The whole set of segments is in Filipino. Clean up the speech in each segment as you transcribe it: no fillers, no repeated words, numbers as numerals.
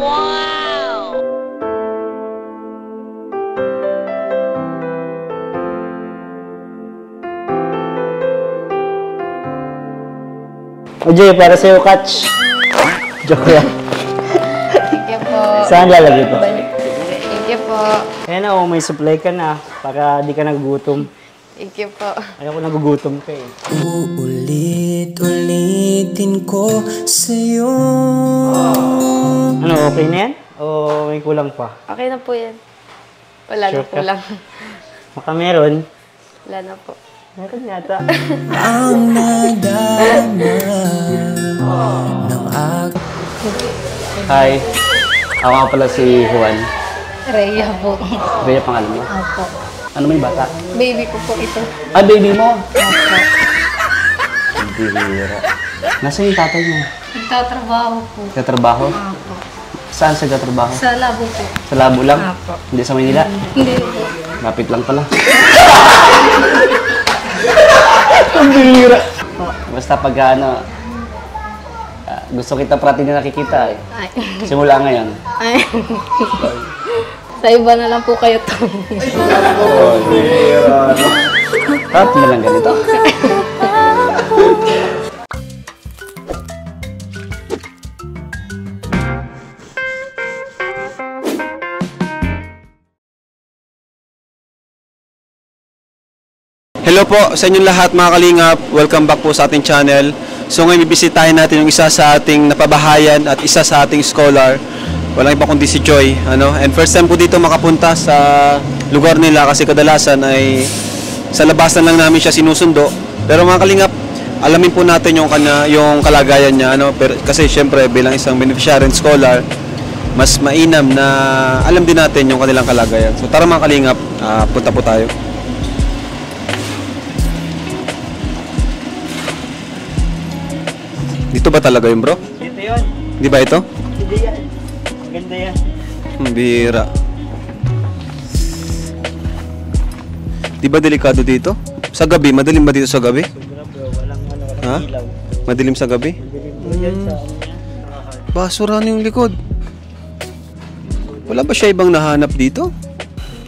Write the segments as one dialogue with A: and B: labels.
A: Wow!
B: O Jay, para sa'yo, catch. Joke lang.
C: Thank you po.
B: Saan lalagay po?
C: Thank you po.
B: Ayan na, may supply ka na para di ka nagugutom.
C: Thank you po.
B: Ayaw ko nagugutom ka eh.
D: Uulit-ulitin ko sa'yo.
B: Ano, okay na yan? O may kulang pa?
C: Okay na po yan. Wala
B: Sure
C: na po lang.
B: Baka meron.
C: Wala na po.
B: Meron yata.
D: Ang nadama ng
E: Hi. Ako nga pala si Juan.
C: Rhea po.
E: Rhea pangalan mo?
C: Opo.
E: Ano may bata?
C: Baby ko po ito.
E: Ah, baby mo?
C: Opo.
E: Hindi hira. Nasaan yung tatay mo?
C: Nagtatrabaho po.
E: Nagtatrabaho?
C: Opo.
E: Saan siya nagtatrabaho?
C: Sa labo po.
E: Sa labo lang?
C: Opo.
E: Hindi sa Maynila?
C: Hindi po.
E: Lapit lang pala. Ang hira. Basta pag gusto kita parati na nakikita eh.
C: Ay.
E: Simula ngayon.
C: Ay. Sa iba na lang po kayo to.
E: At na lang ganito.
F: Hello po sa inyong lahat mga kalingap. Welcome back po sa ating channel. So ngayon bibisitahin natin yung isa sa ating napabahayan at isa sa ating scholar. Walang iba kundi si Joy. And first time po dito makapunta sa lugar nila kasi kadalasan ay sa labasan lang namin siya sinusundo. Pero mga kalingap, alamin po natin yung kalagayan niya. Pero, kasi syempre bilang isang beneficiary and scholar, mas mainam na alam din natin yung kanilang kalagayan. So tara mga kalingap, punta po tayo. Dito ba talaga yun, bro?
B: Ito yun.
F: Di ba ito?
B: Hindi yan. Maganda yan.
F: Bira. Di ba delikado dito? Sa gabi, madilim ba dito sa gabi?
B: Sobra bro, walang
F: Ha?
B: ilaw.
F: Madilim sa gabi?
B: Madilim po yan sa ano niya.
F: Basura na yung likod. Wala ba siya ibang nahanap dito?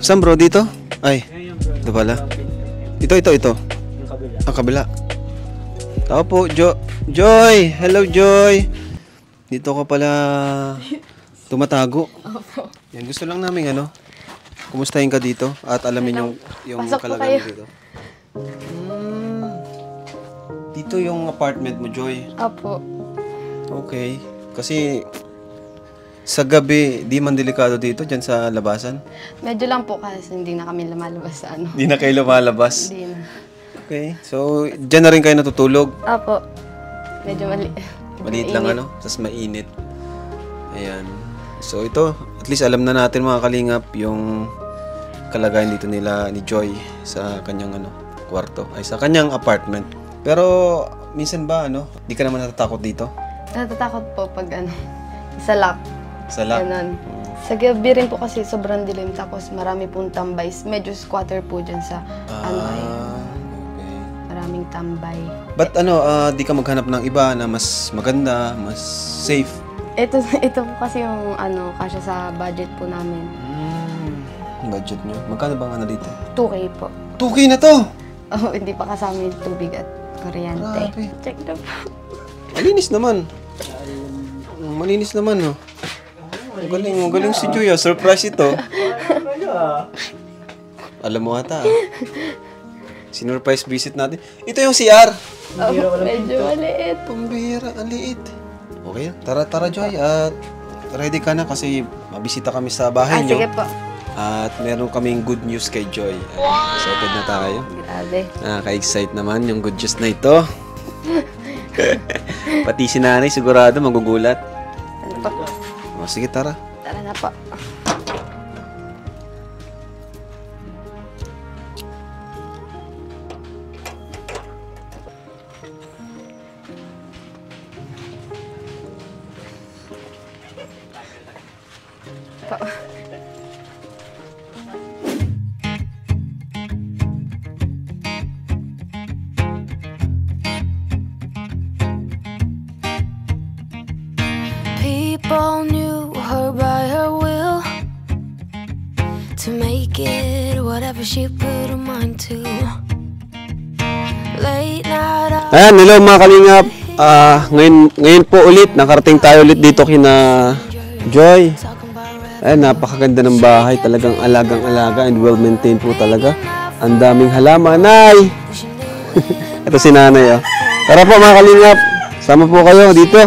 F: Saan bro? Dito? Ay,
B: Ngayon bro.
F: ito pala. Ito.
B: Yung kabila.
F: Ang kabila. Tao po, Joy! Hello, Joy! Dito ka pala tumatago. Yan, gusto lang namin kumustahin ka dito at alamin yung
C: Pasok po
F: kalagayan
C: kayo.
F: dito. Dito yung apartment mo, Joy.
C: Opo.
F: Okay. Kasi sa gabi, di man delikado dito dyan sa labasan?
C: Medyo lang po kasi hindi na kami lumalabas sa ano.
F: Di na kayo lumalabas?
C: Hindi na.
F: Okay. So, dyan na rin kayo natutulog?
C: Opo. Medyo
F: Maliit lang tapos mainit. Ayan. So ito, at least alam na natin mga kalingap yung kalagayan dito nila ni Joy sa kanyang kwarto, ay sa kanyang apartment. Pero minsan ba di ka naman natatakot dito?
C: Natatakot po pag sa lock.
F: Sa lock?
C: Ganun. Sa gabi rin po kasi sobrang dilim tapos marami pong tambay. Medyo squatter po dyan sa
F: Okay.
C: maraming tambay.
F: But di ka maghanap ng iba na mas maganda, mas safe?
C: Ito po kasi yung kasya sa budget po namin.
F: Budget nyo? Magkano bang dito?
C: 2K po.
F: 2K na to!
C: Oh, hindi pa kasama yung tubig at kuryente.
F: Grabe.
C: Check na po.
F: Malinis naman. Malinis naman, Magaling si Joy, surprise ito. Alam mo ata, sinurprise visit natin. Ito yung CR.
C: Medyo maliit.
F: Pambira, ang liit. Okay, tara Joy. At ready ka na kasi mabisita kami sa bahay nyo.
C: Sige po.
F: At meron kaming good news kay Joy. Excited na tayo.
C: Grabe.
F: Nakaka-excite naman yung good news na ito. Pati si nanay sigurado magugulat.
C: Ano po?
F: O, sige, tara.
C: Tara na po.
G: People knew
A: her by her will, to make it whatever she put her mind to. Late night
F: Ayan, hello mga kalingap. Ngayon po ulit, nakarating tayo ulit dito kina Joy. Ayan, napakaganda ng bahay. Talagang alagang-alaga and well-maintained po talaga. Ang daming halaman. Nay! Ito si nanay, oh. Tara po mga kalingap. Sama po kayo dito.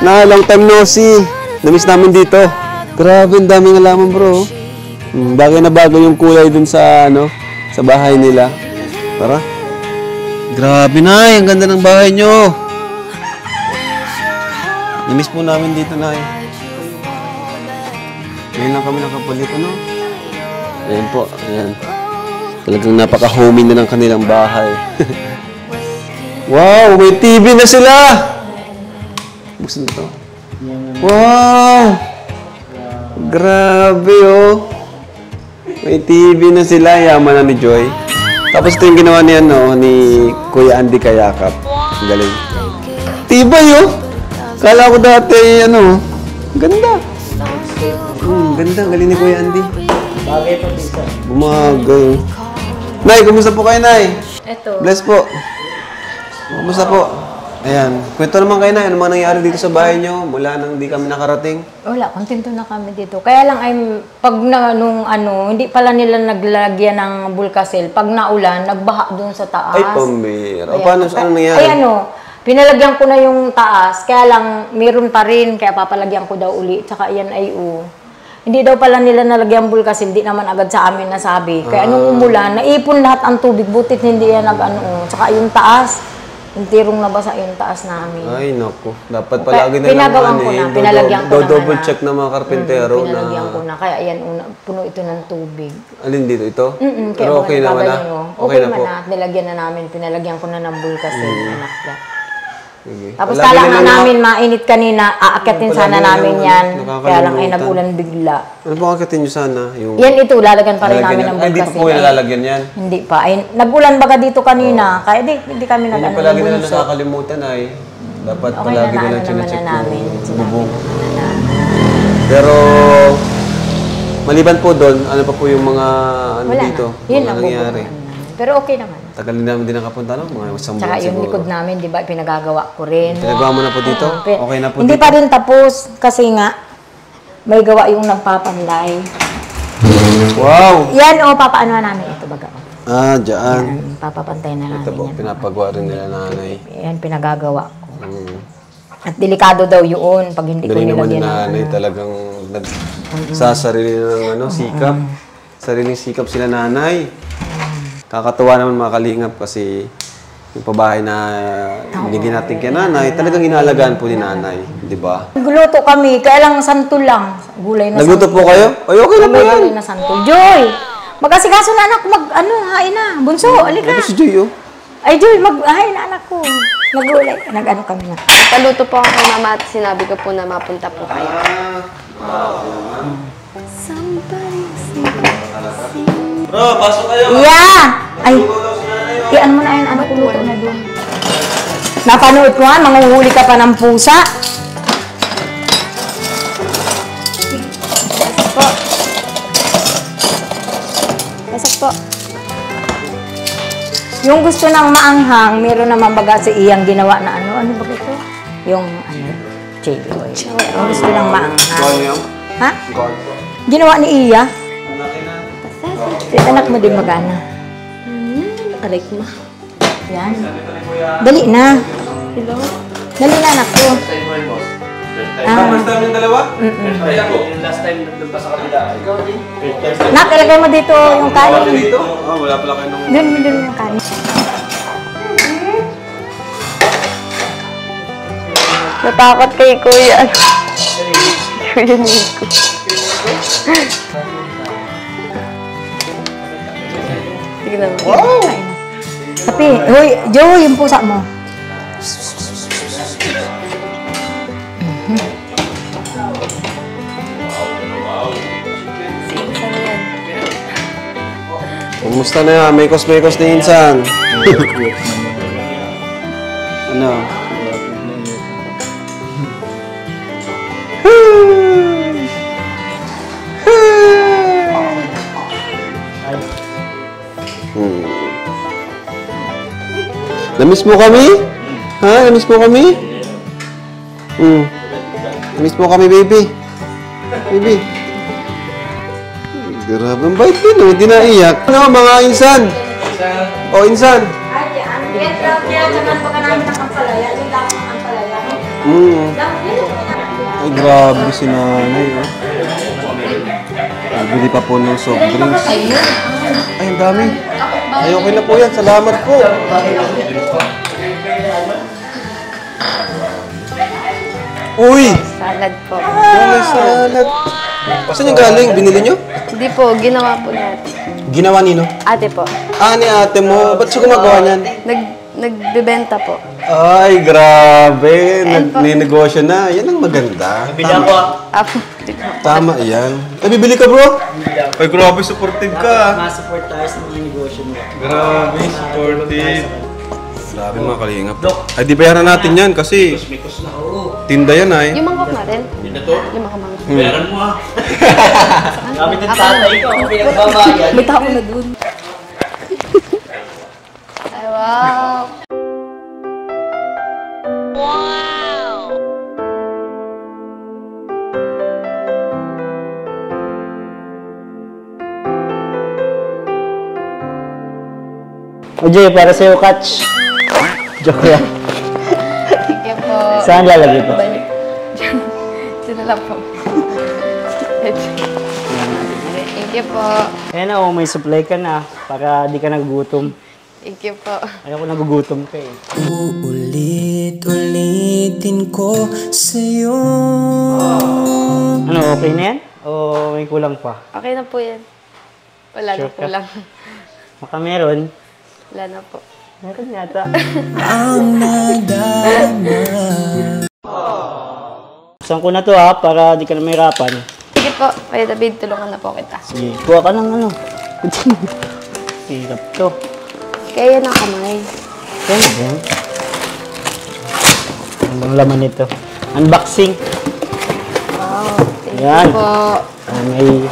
F: Long time no see. Namiss namin dito. Grabe, ang daming halaman, bro. Bagay na bagay yung kulay dun sa, sa bahay nila. Tara. Grabe, Nay. Ang ganda ng bahay nyo. Namiss po namin dito, Nay. Ngayon lang kami nakapalit, Ayan po, ayan. Talagang napaka-homey na ng kanilang bahay. Wow, may TV na sila! Buksan na to. Wow! Grabe, oh. May TV na sila. Yaman na ni Joy. Tapos ito yung ginawa niya, ni Kuya Andy Kayakap. Galing. Tibay, oh! Kala ko dati, ganda. Ganda. Galing ni Kuya Andy.
B: Bagay po dito.
F: Bumagay. Nay, kumusta po kayo, Nay?
G: Ito.
F: Bless po. Kumusta po? Ayan. Kwento naman kayo, Nay. Ano mga nangyari dito sa bahay nyo mula nang di kami nakarating?
G: Wala, kontento na kami dito. Kaya lang hindi pala nila naglagyan ng bulkasil. Pag naulan, nagbaha doon sa taas.
F: Ay, pambira. O, paano saan nangyari?
G: Ay, pinalagyan ko na yung taas. Kaya lang, meron pa rin. Kaya papalagyan ko daw uli. Tsaka yan ay Hindi daw pala nila nalagyan bulkasil. Hindi naman agad sa amin nasabi. Kaya nung umulan, naipon lahat ang tubig. Butit hindi yan Tsaka yung taas. Yung tirong nabasa yung taas namin.
F: Ay, naku. Dapat palagi na
G: pinagawan ko na, pinalagyan ko na.
F: double check ng mga karpentero na.
G: Pinalagyan ko na. Kaya yan, puno ito ng tubig.
F: Alin dito? Ito?
G: Kaya
F: Pero okay naman na?
G: Okay na
F: po.
G: po. Nilagyan na namin. Pinalagyan ko na ng bulkasil. Anak yan.
F: Sige.
G: Tapos
F: Palagi
G: kala
F: na
G: nga
F: lang-
G: namin mainit kanina, aakyatin
F: Palagi
G: sana
F: na
G: namin
F: lang
G: yan.
F: nakakalimutan.
G: Kaya lang ay nag-ulan bigla.
F: Ano po kakatin nyo sana? Yung
G: Yan ito, lalagyan pa rin
F: lalagyan
G: namin
F: yan?
G: ng
F: Ay, di pa
G: bulkasil.
F: po nilalagyan yan.
G: Hindi pa. Ay, nag-ulan baga dito kanina. Kaya hindi kami
F: Hindi
G: nag-ano
F: palagi
G: ng
F: na
G: bunso.
F: nakakalimutan ay. Dapat
G: Okay
F: palagi na lang
G: naman
F: chinecheck
G: na namin.
F: yung
G: Sinabi
F: bubong.
G: naman na namin.
F: Pero, maliban po doon, ano pa po yung mga
G: Wala
F: dito?
G: na. Yun
F: Mga
G: ang
F: nangyari.
G: bubong. Pero okay naman.
F: Tagal din namin din nakapunta, Mga isang
G: Tsaka
F: buwan
G: yung
F: siguro.
G: likod namin, di ba, pinagagawa ko rin.
F: Pinagawa mo na po dito? Okay na po
G: Hindi
F: dito?
G: pa rin tapos kasi nga may gawa yung nagpapanday.
F: Wow!
G: Yan papaano namin ito baga.
F: Dyan.
G: Yan, papapantay na namin
F: Ito po,
G: yan.
F: pinapagawa rin nila nanay.
G: Yan, pinagagawa ko.
F: Mm.
G: At delikado daw yun pag hindi ko
F: Galing naman ni
G: nilagyan ng
F: nanay, talagang nagsasarili ng sikap. Sariling sikap sila nanay. Kakatuwa naman mga kalingap kasi yung pabahay na binigyan natin kay nanay, talagang inaalagaan po ni nanay, di ba?
G: Nagluto kami, kaya lang santol lang. Gulay na
F: Nagluto
G: santol.
F: po kayo? Ay, okay na po yan.
G: Gulay na santol. Joy! Mag-asikaso na anak, hain na. Bunso, alika.
F: Ito si Joy, oh.
G: Ay, Joy, hain na anak ko. Nagulay. Nag-ano kami na.
C: Paluto po ako kay mama at sinabi ko po na mapunta po kayo.
F: Bro, pasok kayo.
G: Yeah! Ay, ano mo na yun, anak ko luto na doon. Napanood ko nga, manguhuli ka pa ng pusa. Pasok po. Yung gusto ng maanghang, meron naman baga si Iyang ginawa na ano ba ito? Yung chili oil. Yung gusto ng maanghang.
F: Gawin
G: Ha?
F: Gawin.
G: Ginawa ni Iya.
F: Malaki na.
G: Si anak mo din magana.
C: Aray ko ma.
G: Yan. Dali na.
C: Hello?
G: Dali na anak ko.
F: First time yung dalawa?
B: Ay, ako. Yung last time nandun pa sa kabila. Ikaw din.
G: Nak, ilagay mo dito yung
F: Wala
G: kanin.
F: dito? Wala pala kayo nung...
G: Doon yung kanin.
C: Natakot kay Kuya. Kuya Nico. Tignan mo.
F: Wow!
G: Tapi, hoy, Joe, yung pusa mo.
F: Kumusta na yan? Mekos-mekos na insan. Ano? Namiss mo kami? Ha? Namiss mo kami? Namiss mo kami, baby. Baby. Grabe, ang bait din, oh. Hindi naiyak. Ano, mga insan? O, insan. Ay, grabe si nanay, oh. Bili pa po ng soft drinks. Ay, ang dami. Ay, okay na po yan. Salamat po. Uy!
C: Salad po.
F: May salad. Saan yung galing? Binili nyo?
C: Hindi po, ginawa po natin.
F: Ginawa nino?
C: Ate po.
F: Ah, ni ate mo. Ba't siya gumagawa niyan?
C: Nagbebenta po.
F: Ay, grabe. Nag-negosyo na. Yan ang maganda.
C: Apo.
F: Tama yan. Ay, bibili ka, bro? Ay, grabe. Supportive ka.
B: Ma-support tayo sa mga negosyo mo.
F: Grabe, supportive. Grabe mga kalingap. Ay, di bayaran natin yan kasi tinda yan ay.
C: Yung mangkok natin? Yung mangkok.
B: Bayaran mo ah. Gamit ng tatay ko. Pinagbabayan.
C: May tao na dun. Ay, wow.
B: O Jay, para sa'yo, Catch. Joke lang.
C: Thank you po.
B: Saan lalagay ko?
C: Dito lang po. Thank you po.
B: Ayan na, may supply ka na para di ka nagugutom.
C: Thank you po.
B: Ayaw ko nagugutom ka eh.
D: Uulit-ulitin ko sa'yo.
B: Ano, okay na yan? O may kulang pa?
C: Okay na po yan. Wala
B: Sure
C: na po lang.
B: Baka meron.
C: Wala na po.
B: Meron yata.
D: Ang nadama.
B: Buksan ko na to ha, para di ka na mahirapan.
C: Sige po. Kaya David, tulungan na po kita.
B: Sige, kuha ka ng ano. Hirap to.
C: Kaya na kamay.
B: Yan na yan. Ang laman nito. Unboxing.
C: Wow. Thank
B: Yan.
C: you po.
B: May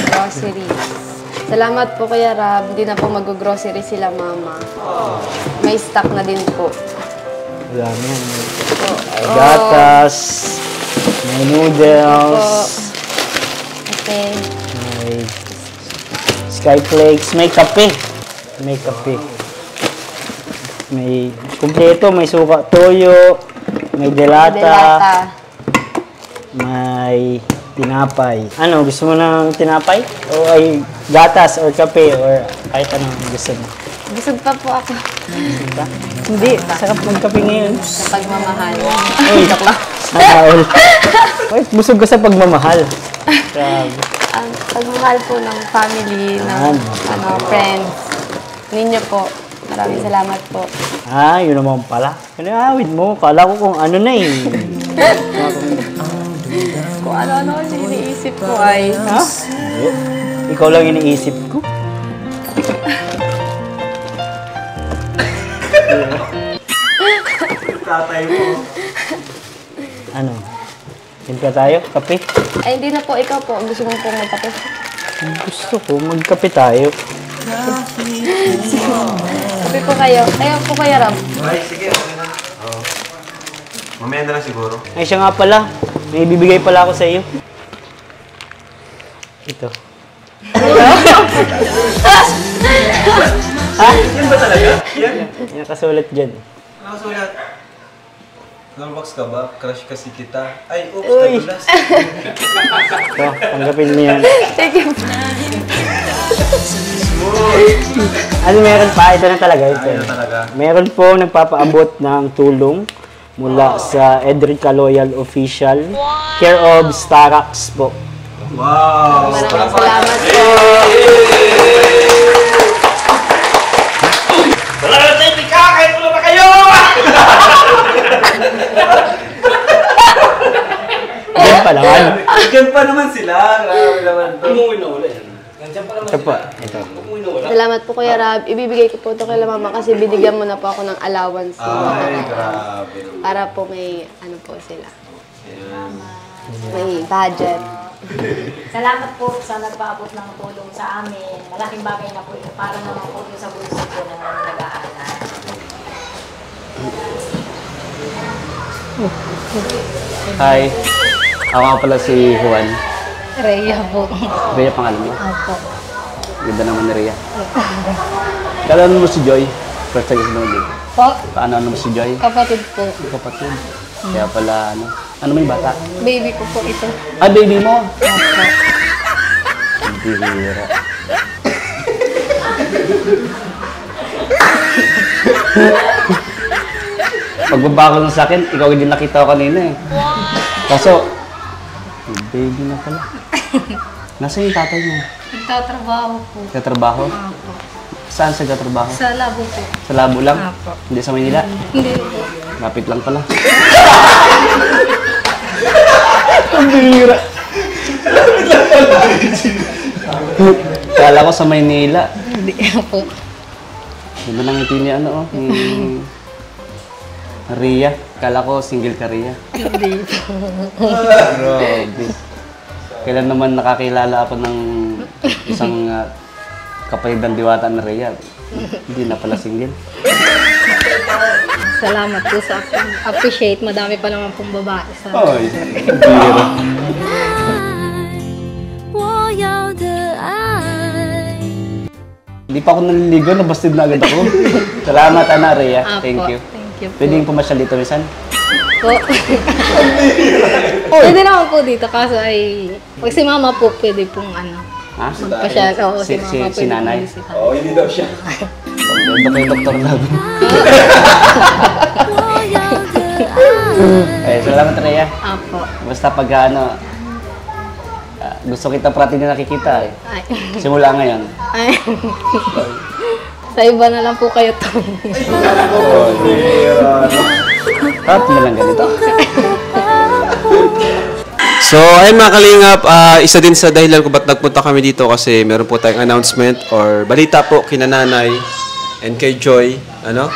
C: Groceries. Salamat po Kuya Rab. Hindi na po mag-grocery sila mama. May stock na din po.
B: wala na yan. May gatas. May noodles.
C: Okay.
B: May skyflakes. May kape. May kape. May kumpleto. May suka toyo. May delata. May tinapay. Ano, gusto mo ng tinapay? O ay gatas or kape or kahit anong gusto mo?
C: Busog pa po ako.
B: Diba? Hindi, sarap magkape ngayon.
C: Sa pagmamahal.
B: Uy, sana all. Uy, busog ka sa pagmamahal. Grabe.
C: Ang pagmamahal po ng family, ng friends. Ninyo po. Maraming salamat po.
B: Ah, yun naman pala. Ano awit mo? Kala ko kung ano na eh.
C: Kung ano-ano kasi iniisip ko ay...
B: Ha? Hindi. Ikaw lang iniisip ko.
F: Tatay mo.
B: Ano? Timpla tayo? Kape?
C: Ay, hindi na po. Ikaw po. Gusto mong pong magkape.
B: Gusto ko. Magkape tayo.
C: Kape po kayo. Ayaw po kayo, Ram.
F: Ay, sige. Okay na. Oo. Mamaya na lang siguro.
B: Ay, siya nga pala. May bibigay pala ako sa iyo. Ito. Ha?
F: Yan ba talaga? Yan?
B: Yung nakasulat dyan.
F: Nakasulat. Starbucks ka ba? Crush kasi kita. Ay, oops,
B: Uy.
F: nagulas.
B: Ito, tanggapin mo yan.
C: Sige.
B: Ano meron pa? Ito na talaga. Ito.
F: Ayun na talaga.
B: Meron po nagpapaabot ng tulong mula sa Edrica Loyal Official. Care of Starax po.
F: Wow!
C: Maraming salamat po.
B: Yan pa naman.
F: Diyan pa naman sila. Grabe naman to. Umuwi na ulit.
B: Ito po. Ito.
C: Salamat po Kuya Rab. Ibibigay ko po ito kay mama kasi binigyan mo na po ako ng allowance.
F: Ay, grabe.
C: Para po may ano po sila. May budget.
G: Salamat po sa nagpaabot ng tulong sa amin. Malaking bagay na po ito para naman po sa bunso ko na nag-aaral.
E: Hi. Ako nga pala si Juan.
C: Rhea po.
E: Rhea pangalan mo?
C: Opo.
E: Ganda naman ni Rhea. Kailan mo si Joy? First time kasi naman dito.
C: Po,
E: Paano mo si Joy?
C: kapatid po.
E: Kapatid. Kaya pala, ano may bata?
C: Baby ko po ito.
E: Ah, baby mo?
C: Opo.
E: Bihira. Pagbaba ko lang sa akin, ikaw hindi nakita ko kanina eh. Kaso, baby na pala. Nasaan yung tatay mo?
C: Nagtatrabaho po.
E: Nagtatrabaho?
C: Opo.
E: Saan siya nagtatrabaho?
C: Sa labo po.
E: Sa labo lang?
C: Opo.
E: Hindi sa Manila?
C: Hindi po.
E: Lapit lang pala. Ang bihira. Kala ko sa Maynila.
C: Hindi po.
E: Di ba nangiti ni ano, ni Rhea? Kala ko single ka, Rhea.
C: Hindi po.
E: Grabe. Kailan naman nakakilala ako ng isang kapalitan diwata na Rhea? Hindi na pala single.
C: Salamat po sa appreciate. Madami pa naman pong babae sa...
E: Ay, bihira.
A: 我要的爱。
E: Hindi pa ako naliligo, nabastid na agad ako. Salamat, Ana, Rhea.
C: Apo.
E: Thank you.
C: Thank you po.
E: Pwedeng pumasyal dito, Misan?
C: Po. Pwede naman po dito. Kaso ay... Pag si mama po, pwede pong ano...
E: Ha?
C: Magpasyal. Oo, si mama
E: si
C: pwede
E: nanay?
C: pong bisita.
F: Oo, hindi daw siya.
E: Ito kay Dr. Love. Eh, salamat, Rhea.
C: Apo.
E: Basta pag ano, gusto kita parati na nakikita eh.
C: Ay.
E: Simula ngayon.
C: Ay. Sa iba na lang po kayo to.
E: Cut na lang ganito.
F: So, ayun mga kalingap, isa din sa dahilan kung ba't nagpunta kami dito kasi meron po tayong announcement or balita po kina nanay and kay Joy. Ano?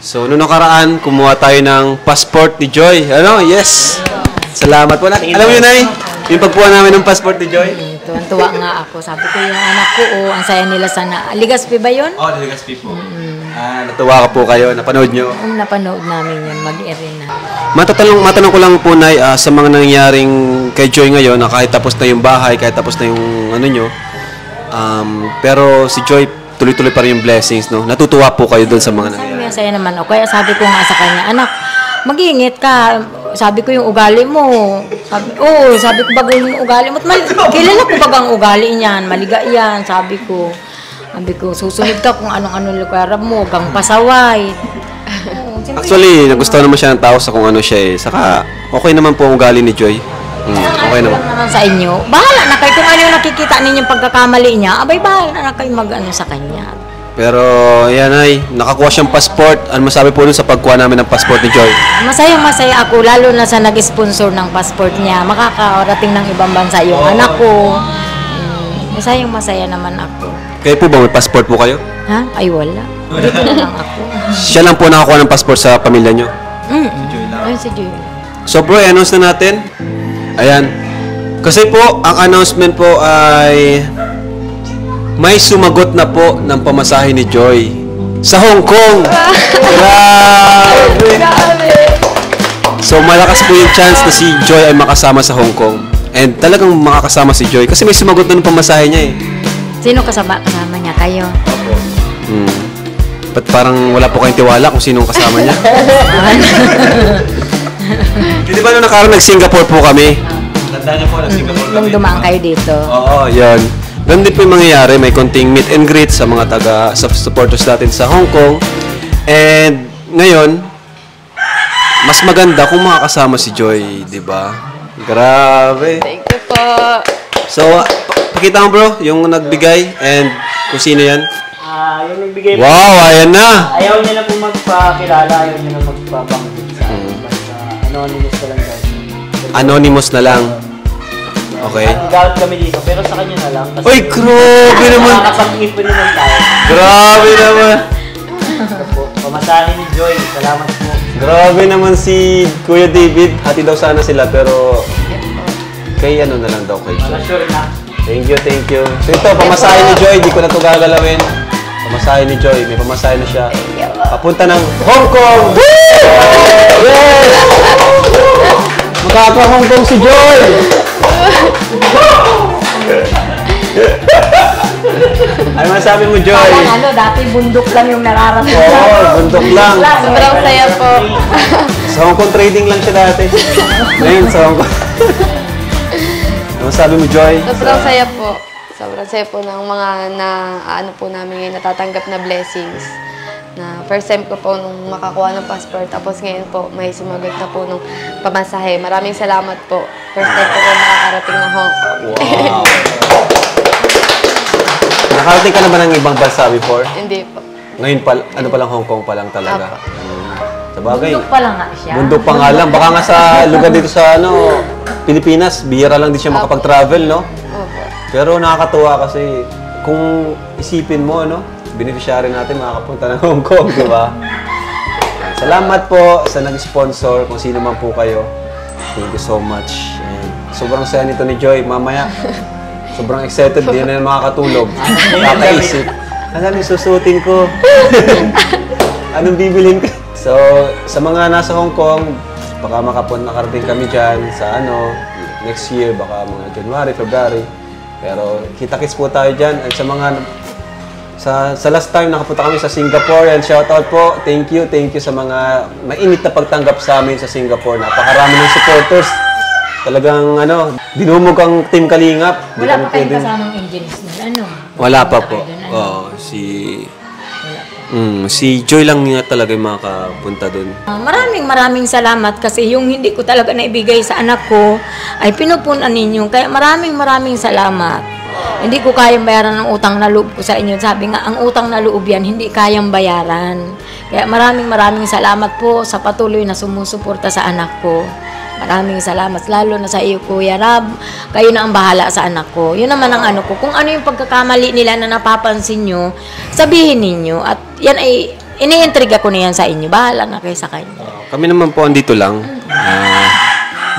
F: So, noong nakaraan, kumuha tayo ng passport ni Joy. Ano? Yes! Salamat po. Alam mo yun, Nay? Yung pagkuha namin ng passport ni Joy?
G: Tuwan-tuwa nga ako. Sabi ko yung anak ko, ang saya nila sana. Ligaspi ba yun?
F: Oo, Legazpi po. Natuwa ka po kayo. Napanood nyo.
G: Napanood namin yun, mag-ere na.
F: Matanong ko lang po, Nay, sa mga nangyaring kay Joy ngayon, na kahit tapos na yung bahay, kahit tapos na yung ano nyo, pero si Joy, tuloy-tuloy pa rin yung blessings, no? Natutuwa po kayo doon sa mga nangyayari.
G: Saya naman ako. Kaya sabi ko nga sa kanya, anak, mag-iingit ka. Sabi ko yung ugali mo. Sabi ko bago yung ugali mo. Kilala ko bagang ugali niyan. Maliga yan, sabi ko. Sabi ko, susunod ka kung anong-ano lugar mo. Gang pasaway.
F: Actually, nagustuhan naman siya ng tao sa kung ano siya eh. Saka, okay naman po ang ugali ni Joy. Okay naman.
G: Naman sa inyo. Bahala na kayo kung ano yung nakikita ninyong pagkakamali niya. Abay, bahala na kayo mag-ano sa kanya.
F: Pero, yan ay, nakakuha siyang passport. Ano masabi po dun sa pagkuha namin ng passport ni Joy?
G: Masayang-masaya ako, lalo na sa nag-sponsor ng passport niya. Makakarating ng ibang bansa yung anak ko. Masayang-masaya naman ako.
F: Kayo po ba, may passport po kayo?
G: Ha? Ay, wala. Dito na lang ako.
F: Siya lang po nakakuha ng passport sa pamilya nyo.
G: Ay, si Joy.
F: So bro, i-announce na natin. Ayan. Kasi po, ang announcement po ay may sumagot na po ng pamasahe ni Joy sa Hong Kong. Grabe! So malakas po yung chance na si Joy ay makasama sa Hong Kong. And talagang makakasama si Joy kasi may sumagot na ng pamasahe niya eh.
G: Sino kasama niya? Kayo?
F: Ba't parang wala po kayong tiwala kung sinong kasama niya? Di ba nung nakaraan nag-Singapore po kami? Tanda niyo po, nag-Singapore kami.
G: Nung dumaan kayo dito.
F: Oo, yun. Ganun din po yung mangyayari. May konting meet and greet sa mga supporters natin sa Hong Kong. And ngayon, mas maganda kung makakasama si Joy, di ba? Grabe.
C: Thank you po.
F: So, pakita mo bro, yung nagbigay and kung sino yan.
B: Yung nagbigay po,
F: Wow, ayan na!
B: ayaw niya na po magpakilala, ayaw niya na magpabanggit sa akin. Basta anonymous ka lang daw.
F: Anonymous na lang. Okay.
B: Nag-out kami dito, pero sa kanya na lang. Kasi
F: Uy, grabe naman!
B: nakapag-ipon naman tayo.
F: Grabe naman!
B: Pamasahin ni Joy, salamat po.
F: Grabe naman si Kuya David. Hati daw sana sila pero kay ano na lang daw kay Joy.
B: Sure na.
F: Thank you, thank you. So ito, pamasahin ni Joy. Di ko na ito gagalawin. Pamasahe ni Joy. May pamasahe na siya. Papunta ng Hong Kong!
B: Yes! Makaka-Hong Kong si Joy!
F: Ano masabi mo, Joy?
G: Parang ano, dati bundok lang yung nararating.
F: Oo, bundok lang.
C: Sobrang saya po.
F: Sa Hong Kong trading lang siya dati. Ngayon, sa Hong Kong. Ano masabi mo, Joy?
C: Sobrang saya po. Sobrang saya po ng mga ano po namin ngayon, natatanggap na blessings. Na first time ko po nung makakuha ng passport. Tapos ngayon po, may sumagot na po nung pamasahe. Maraming salamat po. First time po makakarating ng Hong Kong.
F: Wow! Nakarating ka na ba ng ibang bansa before?
C: Hindi po.
F: Ngayon pa, ano pa lang, Hong Kong pa lang talaga. Sa bagay.
G: Bundok pa lang nga siya.
F: Bundok pa nga lang. Baka nga sa lugar dito sa Pilipinas, bihira lang din siya makapag-travel, no?
C: Opo.
F: Pero nakakatuwa kasi kung isipin mo, beneficiary natin makakapunta ng Hong Kong, di ba? Salamat po sa nag-sponsor, kung sino man po kayo. Thank you so much. And sobrang saya nito ni Joy. Mamaya, sobrang excited din na makakatulog. Kakaisip. Alam, susutin ko. Anong bibilhin ko? So, sa mga nasa Hong Kong, baka nakarating kami dyan sa next year, baka mga January, February. Pero kita-kits po tayo dyan. At sa mga, sa last time nakapunta kami sa Singapore, and shoutout po, thank you sa mga mainit na pagtanggap sa amin sa Singapore. Napakarami ng supporters. Talagang dinumog ang Team Kalingap.
G: Wala pa kayong kasamang engineers na
F: Wala pa po. Si Joy lang nga talaga yung makapunta doon.
G: Maraming salamat kasi yung hindi ko talaga naibigay sa anak ko ay pinupunan ninyo. Kaya maraming salamat. Hindi ko kayang bayaran ng utang na loob ko sa inyo. Sabi nga, ang utang na loob yan, hindi kayang bayaran. Kaya maraming salamat po sa patuloy na sumusuporta sa anak ko. Maraming salamat, lalo na sa iyo, Kuya Rab. Kayo na ang bahala sa anak ko. Yun naman ang ko. Kung ano yung pagkakamali nila na napapansin nyo, sabihin ninyo. At yan ay, iniintriga ko na yan sa inyo. Bahala na kayo sa kanya.
F: Kami naman po andito lang.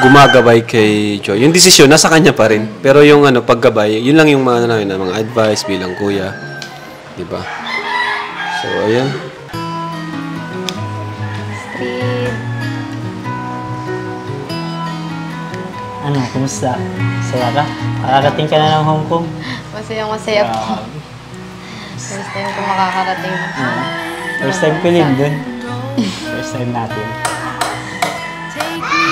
F: Gumagabay kay Joy. Yung desisyon, nasa kanya pa rin. Pero yung paggabay, yun lang yung mga advice bilang kuya. Diba? So, ayan.
B: Kumusta? Saya ka? Makakarating ka na ng Hong Kong?
C: Masaya po. First time ko makakarating.
B: First time ko din dun. First time natin.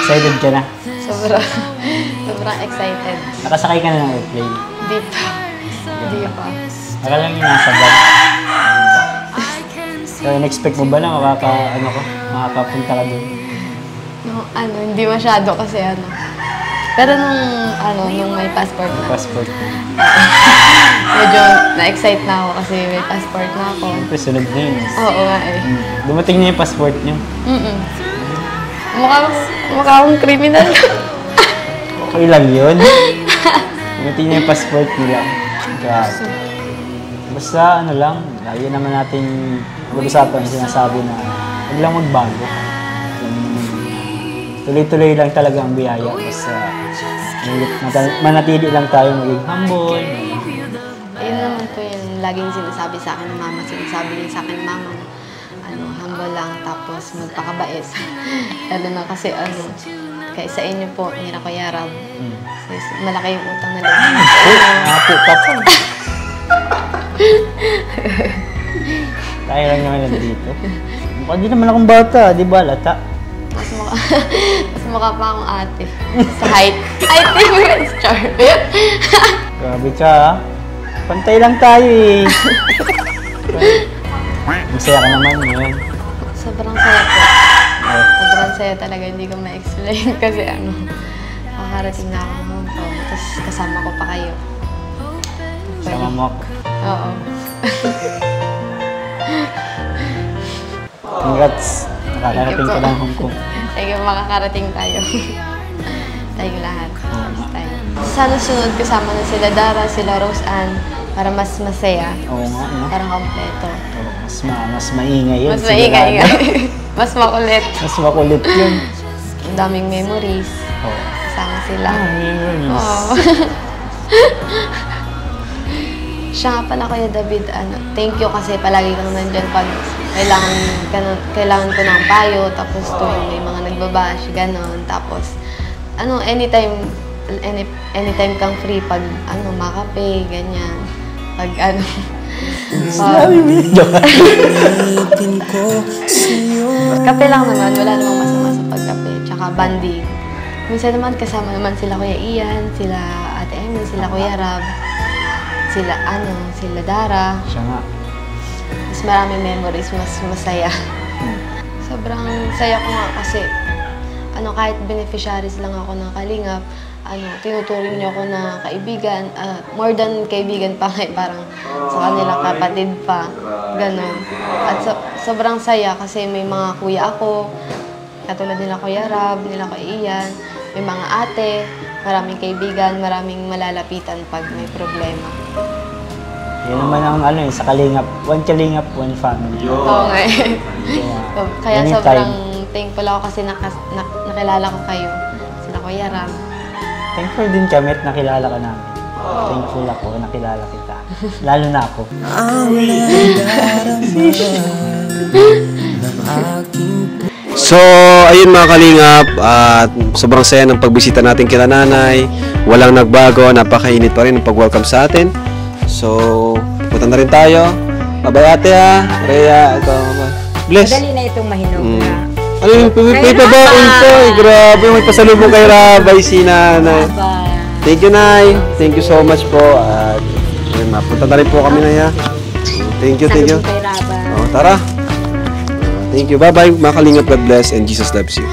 B: Excited ka na?
C: Sobrang excited.
B: Nakasakay ka na ng airplane?
C: Hindi pa.
B: Baka lang yung nasa bag. So, in-expect mo ba na makakapunta ka dun?
C: Hindi masyado kasi Pero nung may passport na.
B: Passport.
C: Medyo na-excite na ako kasi may passport na ako.
B: Siyempre, sunod na yun.
C: Oo nga eh.
B: Dumating niya yung passport niyo?
C: Mukha akong kriminal.
B: Okay lang yun. Dumating niya yung passport nila. Grabe. Basta lagi naman natin pag-usapan yung sinasabi na huwag lang magbago. Tuloy-tuloy lang talaga ang biyaya. Basta manatili lang tayo maging humble.
C: Ayun naman po yung laging sinasabi sa akin ng mama. Sinasabi din sa akin ng mama na humble lang tapos magpakabait. Lalo na kasi kaya sa inyo po, ni Kuya Rab. Malaki yung utang na loob.
B: Happy ka po. Tayo lang naman nandito. Mukha di naman akong bata, di ba? Lata.
C: Mas mukha pa akong ate. Sa height. Height difference, char.
B: Grabe ka, ha? Pantay lang tayo, eh. Masaya ka naman ngayon.
C: Sobrang saya po. Sobrang saya talaga. Hindi ko ma-explain kasi makakarating na ako ng Hong Kong. Tapos kasama ko pa kayo.
B: Sama mo ako.
C: Oo.
B: Congrats. Nakakarating ka ng Hong Kong.
C: Sige, makakarating tayo. Tayo lahat. Sana sunod kasama na sila Dara, sila Rose Ann, para mas masaya.
B: Oo nga, no?
C: Parang kompleto.
B: Mas maingay yun.
C: Mas maingay. Mas makulit.
B: Mas makulit yun.
C: Ang daming memories. Kasama sila.
B: Memories.
C: Siya nga pala, Kuya David, thank you kasi palagi kang nandyan pag kailangan ko ng payo, tapos tuwing may mga nagbabash, ganon. Tapos, anytime kang free pag, makape, ganyan. Pag, kape lang naman, wala namang masama sa pagkape, tsaka banding. Minsan naman kasama naman sila Kuya Ian, sila Ate Emily, sila Kuya Rab, sila Dara.
B: Siya nga.
C: Mas maraming memories, mas masaya. Sobrang saya ko nga kasi kahit beneficiaries lang ako ng Kalingap, tinuturing niyo ako na kaibigan, more than kaibigan pa nga, parang sa kanila kapatid pa, gano'n. At sobrang saya kasi may mga kuya ako, katulad nila Kuya Rab, nila Kuya Ian, may mga ate, maraming kaibigan, maraming malalapitan pag may problema.
B: Yan naman ang sa Kalingap, one Kalingap, one family.
C: Oo nga eh. Kaya
B: anytime.
C: sobrang thankful ako kasi nakilala ko kayo, sila Kuya Rab.
B: Thankful din kami at nakilala ka namin. Thankful ako, nakilala kita. Lalo na ako.
F: So, ayun mga Kalingap, at sobrang saya ng pagbisita natin kila nanay. Walang nagbago, napakainit pa rin ang pag-welcome sa atin. So, punta na rin tayo. Bye-bye ate ha. Rhea, ito. Bless.
G: Madali na itong mahinog na.
F: Ano yung may pabaon ko? Grabe, may pasalubong kay Rabay si nanay. Thank you, Nay. Thank you so much po. At mapunta na rin po kami na ya. Thank you, thank you.
G: Kay Raba.
F: Tara. Thank you. Bye-bye, mga Kalingap. God bless and Jesus loves you.